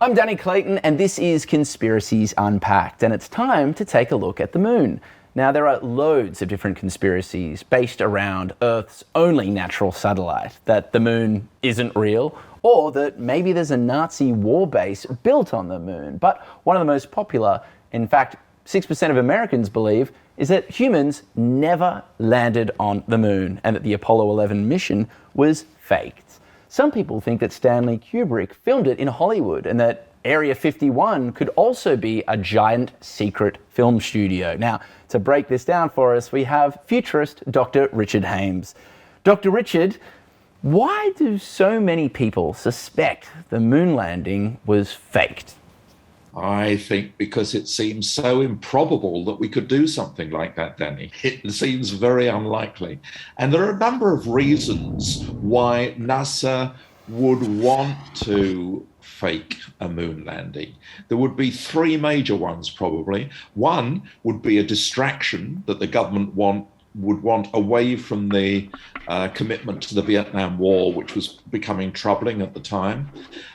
I'm Danny Clayton, and this is Conspiracies Unpacked, and it's time to take a look at the moon. Now, there are loads of different conspiracies based around Earth's only natural satellite, that the moon isn't real, or that maybe there's a Nazi war base built on the moon. But one of the most popular, in fact, 6% of Americans believe, is that humans never landed on the moon and that the Apollo 11 mission was faked. Some people think that Stanley Kubrick filmed it in Hollywood and that Area 51 could also be a giant secret film studio. Now, to break this down for us, we have futurist Dr. Richard Hames. Dr. Richard, why do so many people suspect the moon landing was faked? I think because it seems so improbable that we could do something like that, Danny. It seems very unlikely. And there are a number of reasons why NASA would want to fake a moon landing. There would be three major ones, probably. One would be a distraction that the government would want away from the commitment to the Vietnam War, which was becoming troubling at the time.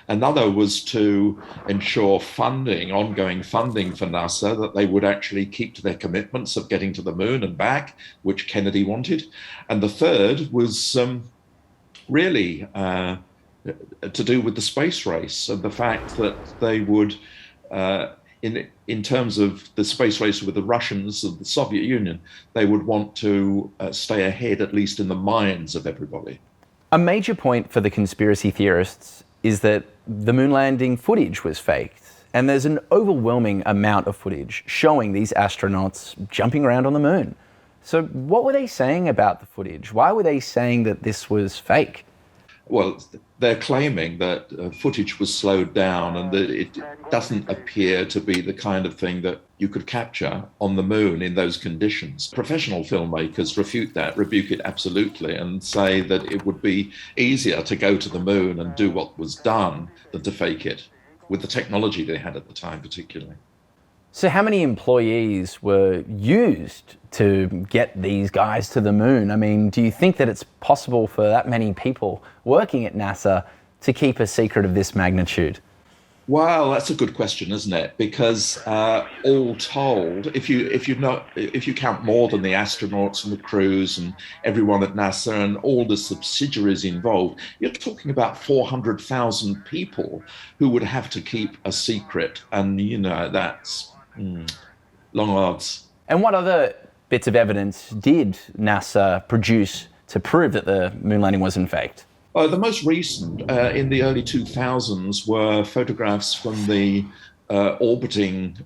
Another was to ensure funding, ongoing funding for NASA, that they would actually keep to their commitments of getting to the moon and back, which Kennedy wanted. And the third was really to do with the space race and the fact that they would, in terms of the space race with the Russians and the Soviet Union, they would want to stay ahead, at least in the minds of everybody. A major point for the conspiracy theorists is that the moon landing footage was faked. And there's an overwhelming amount of footage showing these astronauts jumping around on the moon. So what were they saying about the footage? Why were they saying that this was fake? Well, they're claiming that footage was slowed down and that it doesn't appear to be the kind of thing that you could capture on the moon in those conditions. Professional filmmakers refute that, rebuke it absolutely, and say that it would be easier to go to the moon and do what was done than to fake it, with the technology they had at the time particularly. So how many employees were used to get these guys to the moon? I mean, do you think that it's possible for that many people working at NASA to keep a secret of this magnitude? Well, that's a good question, isn't it? Because all told, if you count more than the astronauts and the crews and everyone at NASA and all the subsidiaries involved, you're talking about 400,000 people who would have to keep a secret, and that's long odds. And what other bits of evidence did NASA produce to prove that the moon landing wasn't faked? The most recent, in the early 2000s, were photographs from the orbiting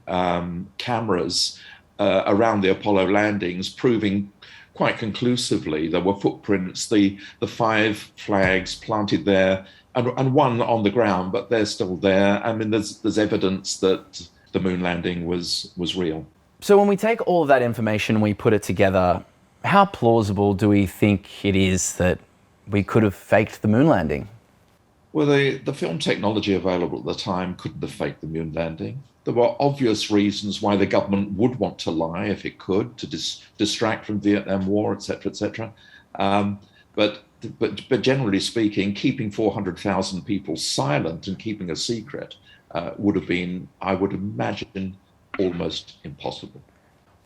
cameras around the Apollo landings, proving quite conclusively there were footprints, the 5 flags planted there, and one on the ground, but they're still there. I mean, there's evidence that the moon landing was real. So when we take all of that information and we put it together, how plausible do we think it is that we could have faked the moon landing? Well, the film technology available at the time couldn't have faked the moon landing. There were obvious reasons why the government would want to lie if it could, to distract from Vietnam War, etc., etc. But generally speaking, keeping 400,000 people silent and keeping a secret would have been, I would imagine, almost impossible.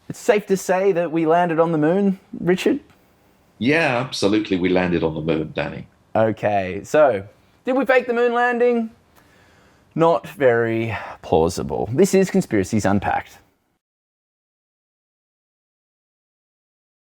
It's safe to say that we landed on the moon, Richard? Yeah, absolutely. We landed on the moon, Danny. Okay, so did we fake the moon landing? Not very plausible. This is Conspiracies Unpacked.